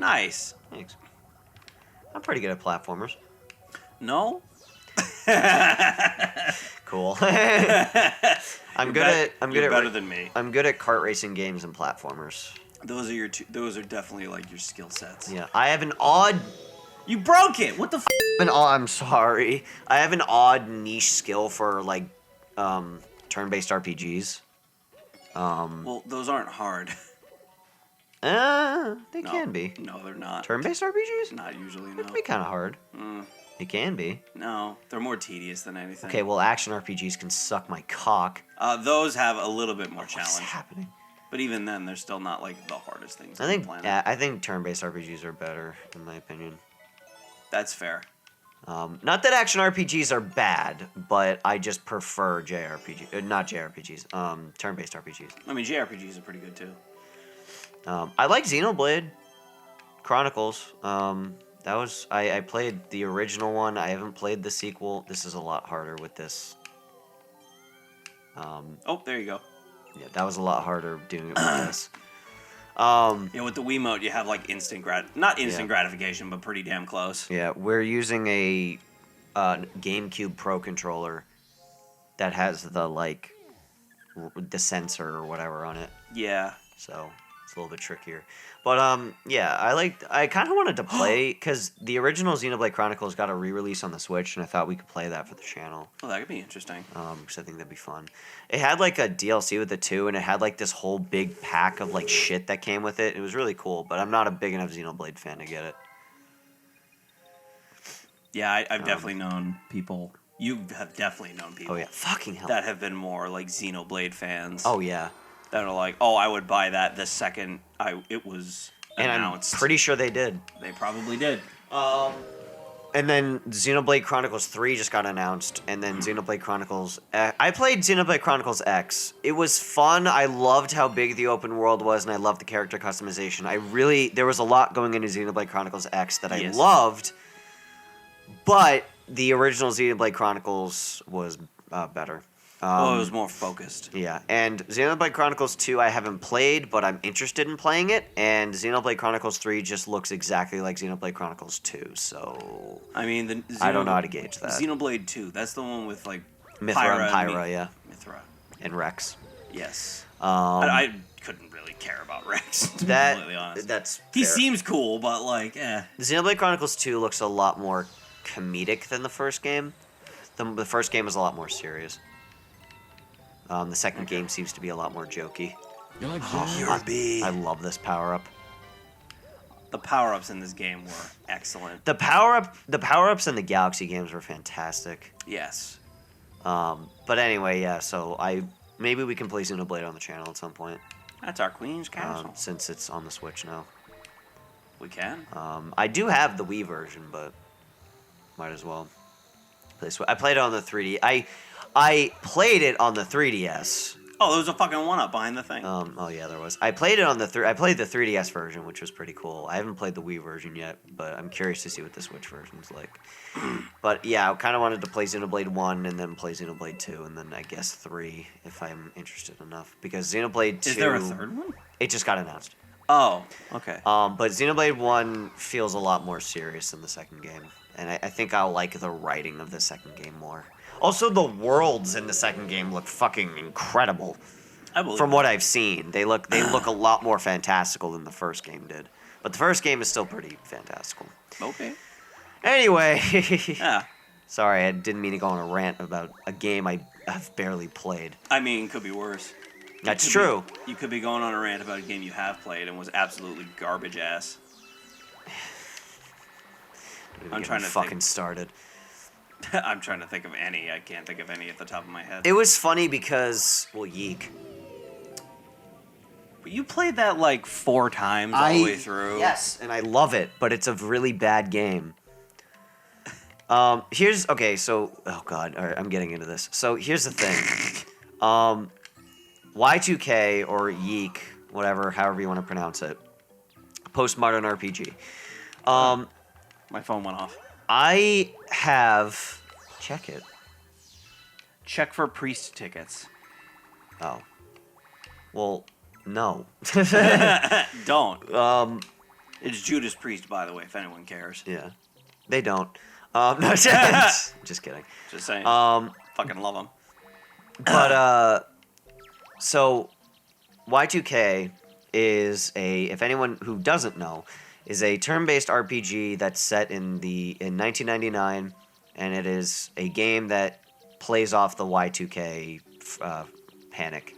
Nice. Thanks. I'm pretty good at platformers. No? Cool. You're better than me. I'm good at kart racing games and platformers. Those are those are definitely like your skill sets. Yeah, I have an odd. You broke it. What the f? I'm sorry. I have an odd niche skill for like turn-based RPGs. Well, those aren't hard. They can be. No, they're not. Turn-based RPGs? Not usually, no. It can be kind of hard. It can be. No, they're more tedious than anything. Okay, well, action RPGs can suck my cock. Those have a little bit more challenge. What's happening? But even then, they're still not like the hardest things I on think. the planet. Yeah, I think turn-based RPGs are better, in my opinion. That's fair. Not that action RPGs are bad, but I just prefer not JRPGs. Turn-based RPGs. I mean, JRPGs are pretty good too. I like Xenoblade Chronicles. I played the original one. I haven't played the sequel. This is a lot harder with this. Oh, there you go. Yeah, that was a lot harder doing it with this. Yeah, with the Wiimote, you have like not instant gratification, but pretty damn close. Yeah, we're using a GameCube Pro controller that has the sensor or whatever on it. Yeah. So it's a little bit trickier. But yeah, I kind of wanted to play because the original Xenoblade Chronicles got a re-release on the Switch, and I thought we could play that for the channel. Oh, that could be interesting. Because I think that'd be fun. It had like a DLC with it too, and it had like this whole big pack of like shit that came with it. It was really cool, but I'm not a big enough Xenoblade fan to get it. Yeah, I've definitely known people. You have definitely known people. Oh yeah, fucking hell. That have been more like Xenoblade fans. Oh yeah. That are like, oh, I would buy that the second it was announced. And I'm pretty sure they did. They probably did. And then Xenoblade Chronicles 3 just got announced, and then Xenoblade Chronicles... I played Xenoblade Chronicles X. It was fun. I loved how big the open world was, and I loved the character customization. There was a lot going into Xenoblade Chronicles X that I loved, but the original Xenoblade Chronicles was better. It was more focused. Yeah, and Xenoblade Chronicles 2 I haven't played, but I'm interested in playing it, and Xenoblade Chronicles 3 just looks exactly like Xenoblade Chronicles 2, so... I mean, I don't know how to gauge that. Xenoblade 2, that's the one with, like, Mithra and Pyra, yeah. Mithra. And Rex. Yes. I couldn't really care about Rex, to be completely honest. That's He fair. seems cool, but, like, Xenoblade Chronicles 2 looks a lot more comedic than the first game. The first game was a lot more serious. The second game seems to be a lot more jokey. You're like I love this power-up. The power-ups in this game were excellent. The power-ups in the Galaxy games were fantastic. Yes. But anyway, yeah, so maybe we can play Xenoblade on the channel at some point. That's our Queen's Castle. Since it's on the Switch now. We can. I do have the Wii version, but might as well. I played it on the 3D. I played it on the 3DS. Oh, there was a fucking 1-up behind the thing. Oh yeah, there was. I played it on I played the 3DS version, which was pretty cool. I haven't played the Wii version yet, but I'm curious to see what the Switch version's like. But yeah, I kind of wanted to play Xenoblade 1 and then play Xenoblade 2 and then I guess 3 if I'm interested enough. Because Xenoblade 2... Is there a third one? It just got announced. Oh, okay. But Xenoblade 1 feels a lot more serious than the second game. And I think I'll like the writing of the second game more. Also, the worlds in the second game look fucking incredible. I believe From what I've seen, they look a lot more fantastical than the first game did. But the first game is still pretty fantastical. Okay. Anyway, Yeah. sorry, I didn't mean to go on a rant about a game I have barely played. I mean, could be worse. That's true. You could be going on a rant about a game you have played and was absolutely garbage ass. I'm trying to fucking think. started. I'm trying to think of any. I can't think of any at the top of my head. It was funny because, well, yeek. But you played that like 4 times all the way through. Yes, and I love it, but it's a really bad game. Okay, so, oh god, all right, I'm getting into this. So here's the thing. Y2K or Yeek, whatever, however you want to pronounce it. Postmodern RPG. My phone went off. I have... Check it. Check for priest tickets. Oh. Well, no. Don't. It's Judas Priest, by the way, if anyone cares. Yeah. They don't. No, just kidding. Just saying. Fucking love them. But, so, Y2K is if anyone who doesn't know, is a turn-based RPG that's set in 1999, and it is a game that plays off the Y2K panic.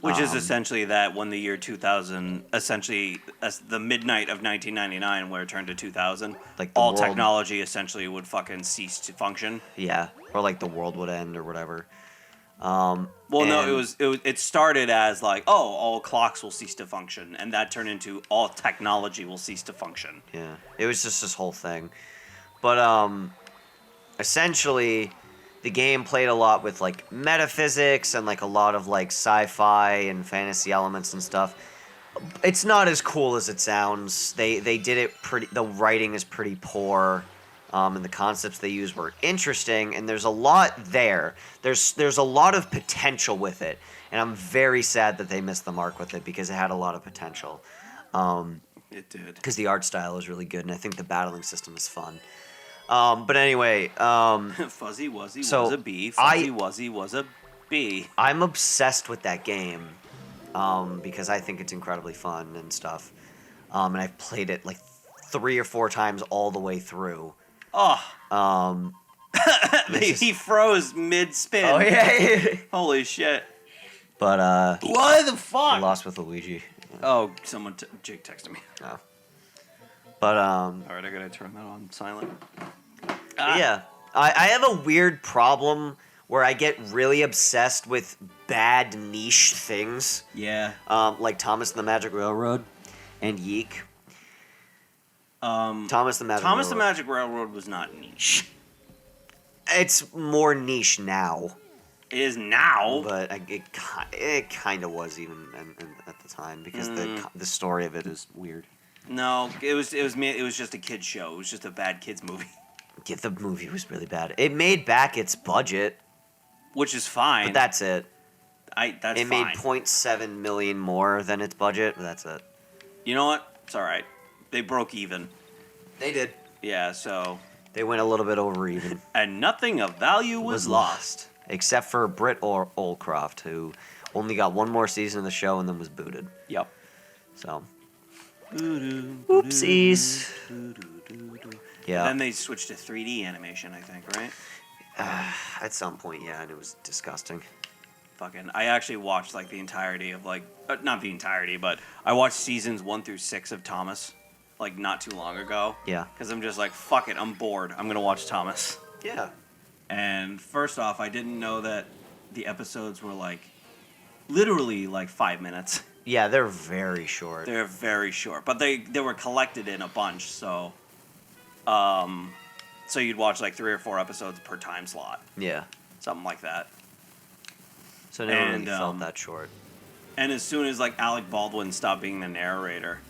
Which is essentially that when the year 2000, essentially as the midnight of 1999, where it turned to 2000, Like all technology essentially would fucking cease to function. Yeah, or like the world would end or whatever. It started as like, all clocks will cease to function, and that turned into all technology will cease to function. Yeah, it was just this whole thing. But essentially, the game played a lot with like metaphysics and like a lot of like sci-fi and fantasy elements and stuff. It's not as cool as it sounds. They did it pretty. The writing is pretty poor, and the concepts they use were interesting. And there's a lot there. There's a lot of potential with it, and I'm very sad that they missed the mark with it because it had a lot of potential. It did. Because the art style is really good, and I think the battling system is fun. But anyway, Fuzzy Wuzzy was a bee. Fuzzy Wuzzy was a bee. I'm obsessed with that game because I think it's incredibly fun and stuff. And I've played it like 3 or 4 times all the way through. Oh. He froze mid-spin. Oh, yeah. Holy shit. But, why the fuck? I lost with Luigi. Oh, someone, Jake texted me. Oh. But, Alright, I gotta turn that on silent. Yeah. I have a weird problem where I get really obsessed with bad niche things. Yeah. Like Thomas and the Magic Railroad and Yeek. Thomas the Magic Railroad was not niche. It's more niche now. It is now. But it kind of was even at the time because the story of it is weird. No, it was just a kid's show. It was just a bad kids movie. Yeah, the movie was really bad. It made back its budget, which is fine. But that's it. That's fine. It made $0.7 million more than its budget, but that's it. You know what? It's all right. They broke even. They did. Yeah, so they went a little bit over even. And nothing of value was lost. Except for Britt Oldcroft, who only got 1 more season of the show and then was booted. Yep. So. Oopsies. Yeah. Then they switched to 3D animation, I think, right? At some point, yeah, and it was disgusting. Fucking, I actually watched like the entirety of like, not the entirety, but I watched seasons 1 through 6 of Thomas, like not too long ago. Yeah. Because I'm just like, fuck it, I'm bored. I'm gonna watch Thomas. Yeah. And first off, I didn't know that the episodes were like, literally like 5 minutes. Yeah, they're very short. They're very short, but they were collected in a bunch, so so you'd watch like 3 or 4 episodes per time slot. Yeah. Something like that. So it never really felt that short. And as soon as like Alec Baldwin stopped being the narrator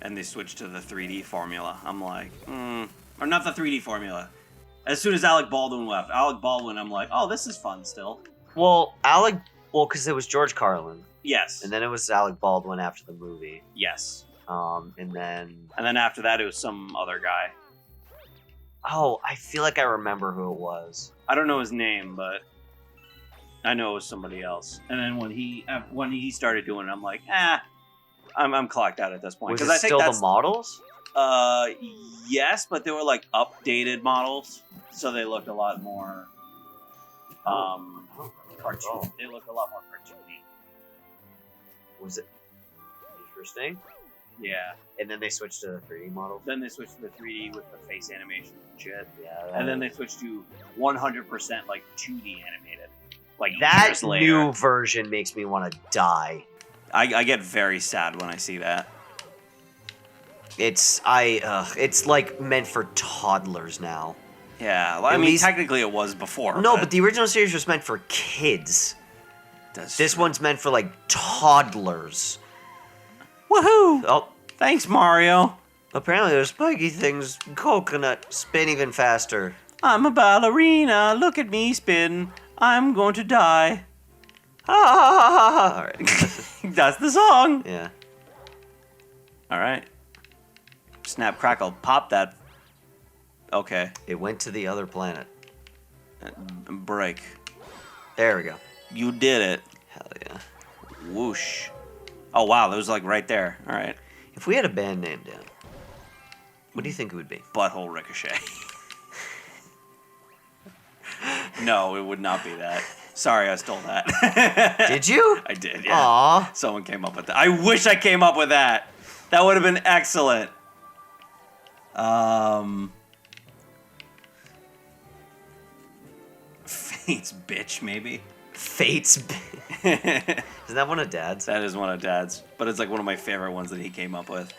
and they switched to the 3D formula, I'm like, or not the 3D formula. As soon as Alec Baldwin left, I'm like, oh, this is fun still. Well, because it was George Carlin. Yes. And then it was Alec Baldwin after the movie. Yes. And then after that, it was some other guy. Oh, I feel like I remember who it was. I don't know his name, but I know it was somebody else. And then when he started doing it, I'm like, I'm clocked out at this point. Was it still the models? Yes, but they were like updated models, so they looked a lot more cartoon. They looked a lot more cartoony. Was it interesting? Yeah. And then they switched to the 3D model. Then they switched to the 3D with the face animation and shit. Yeah. And then they switched to 100% like 2D animated. Like that years later. New version makes me want to die. I get very sad when I see that. It's like meant for toddlers now. Yeah, well, I mean, technically it was before. No, but the original series was meant for kids. This true. One's meant for like toddlers. Woohoo! Oh, thanks, Mario. Apparently there's spiky things. Coconut spin even faster. I'm a ballerina. Look at me spin. I'm going to die. Ha ha ha ha ha. All right. That's the song. Yeah. All right. Snap, crackle, pop that. Okay. It went to the other planet. Break. There we go. You did it. Hell yeah. Whoosh. Oh, wow. That was like right there. All right. If we had a band name, Dan, what do you think it would be? Butthole Ricochet. No, it would not be that. Sorry, I stole that. Did you? I did, yeah. Aw. Someone came up with that. I wish I came up with that. That would have been excellent. Fate's bitch, maybe. Fate's. Isn't that one of Dad's? That is one of Dad's, but it's like one of my favorite ones that he came up with.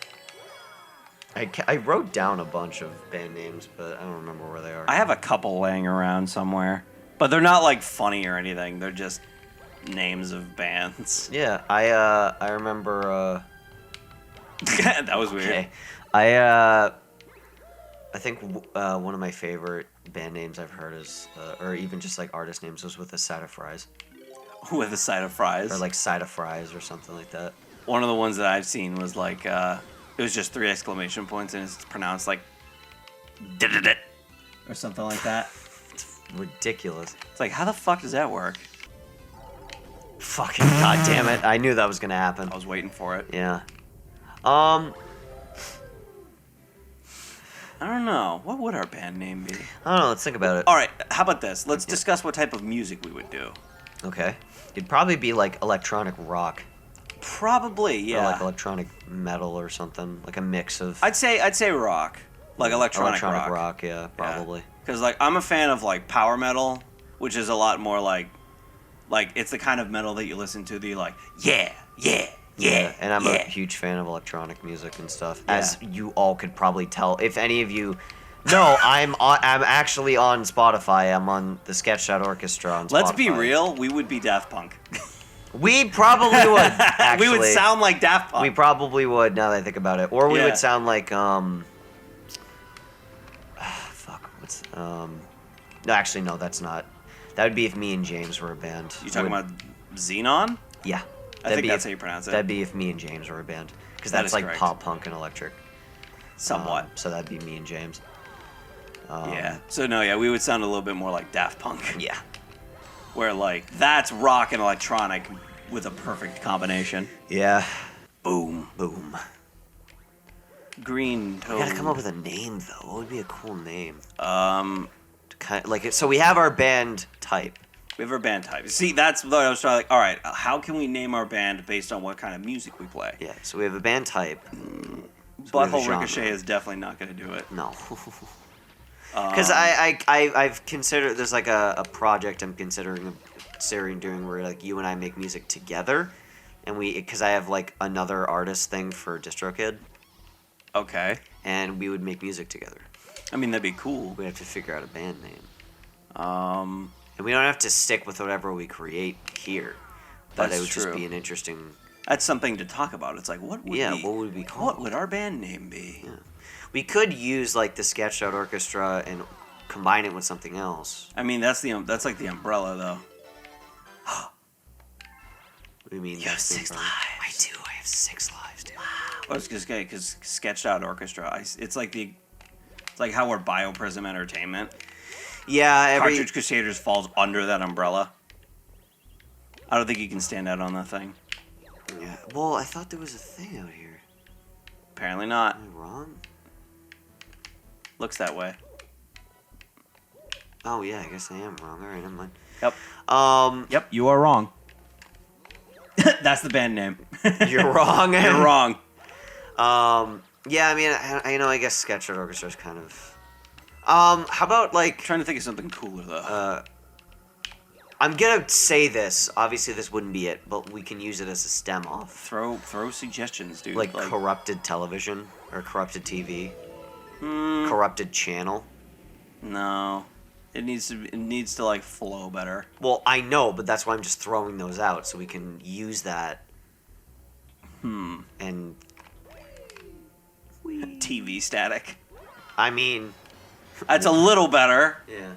I wrote down a bunch of band names, but I don't remember where they are. I have a couple laying around somewhere, but they're not like funny or anything. They're just names of bands. Yeah, I remember. That was weird. Okay. I think one of my favorite band names I've heard is, or even just like artist names, was With a Side of Fries. With a side of fries. Or like Side of Fries or something like that. One of the ones that I've seen was like, it was just 3 exclamation points and it's pronounced like, did or something like that. It's ridiculous. It's like, how the fuck does that work? Fucking goddamn it! I knew that was gonna happen. I was waiting for it. Yeah. I don't know. What would our band name be? I don't know. Let's think about it. All right, how about this? Let's discuss what type of music we would do. Okay. It'd probably be like electronic rock. Probably, yeah. Or like electronic metal or something. Like a mix of. I'd say rock, like electronic rock. Yeah, probably. Because like I'm a fan of like power metal, which is a lot more like it's the kind of metal that you listen to. The like yeah. And I'm a huge fan of electronic music and stuff, as you all could probably tell. If any of you know, I'm actually on Spotify. I'm on the Sketched-Out Orchestra on Spotify. Let's be real. We would be Daft Punk. We probably would. Actually, we would sound like Daft Punk. We probably would. Now that I think about it, or we would sound like No, actually, no. That's not. That would be if me and James were a band. You talking about Xenon? Yeah. I think that's how you pronounce it. That'd be if me and James were a band. Because that's like correct. pop punk and electric. Somewhat. So that'd be me and James. Yeah. So no, yeah, we would sound a little bit more like Daft Punk. Yeah. Where like that's rock and electronic with a perfect combination. Yeah. Boom. Boom. Green Toad. We gotta come up with a name though. What would be a cool name? We Like so we have our band type. have our band type. See, that's what I was trying. Like, all right, how can we name our band based on what kind of music we play? Yeah. So we have a band type. Butthole Ricochet is definitely not going to do it. No. Because I've considered there's like a project I'm considering doing where like you and I make music together, and because I have like another artist thing for DistroKid. Okay. And we would make music together. I mean, that'd be cool. We have to figure out a band name. And we don't have to stick with whatever we create here. But That's it would true. just be an interesting. That's something to talk about. It's like, what would we call What would our band name be? Yeah. We could use like the Sketched-Out Orchestra and combine it with something else. I mean, that's like the umbrella, though. What do you mean? You have 6 lives. I do. I have 6 lives, dude. I was just gay because Sketched-Out Orchestra. It's like how we're Bioprism Entertainment. Yeah, Cartridge Crusaders falls under that umbrella. I don't think you can stand out on that thing. Yeah. Well, I thought there was a thing out here. Apparently not. Am I wrong? Looks that way. Oh yeah, I guess I am wrong. All right, never mind. Yep. Yep, you are wrong. That's the band name. You're wrong. You're wrong. Yeah, I mean, I guess Sketched-Out Orchestra is kind of. How about like? I'm trying to think of something cooler though. I'm gonna say this. Obviously, this wouldn't be it, but we can use it as a stem off. Throw suggestions, dude. Like corrupted television or corrupted TV. Corrupted channel. No, it needs to like flow better. Well, I know, but that's why I'm just throwing those out so we can use that. And. TV static. I mean. That's a little better. Yeah.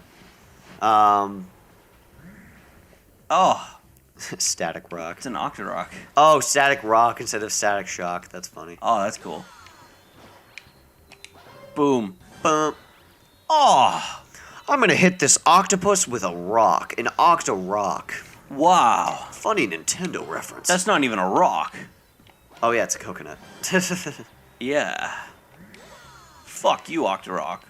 Oh. Static Rock. It's an Octorock. Oh, Static Rock instead of Static Shock. That's funny. Oh, that's cool. Boom. Bump. Oh, I'm gonna hit this octopus with a rock. An octo-rock. wow. Funny Nintendo reference. That's not even a rock. Oh yeah, it's a coconut. Yeah. Fuck you, Octorok.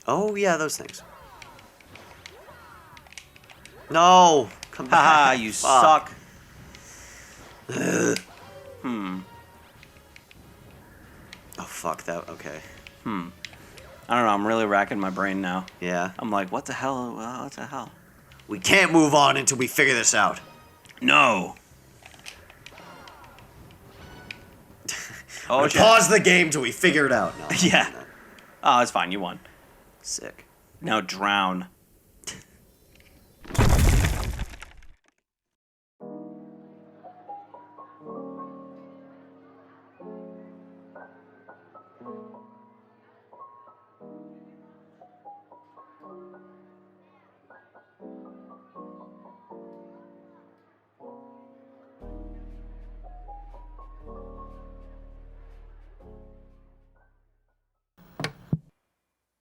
Oh yeah, those things. No! Come back. Haha, you Fuck. suck. Oh fuck that, okay. I don't know, I'm really racking my brain now. Yeah. I'm like, what the hell? What the hell? We can't move on until we figure this out. No. Oh, shit. Pause the game till we figure it out. No, Yeah. Oh, it's fine. You won. Sick. Now drown.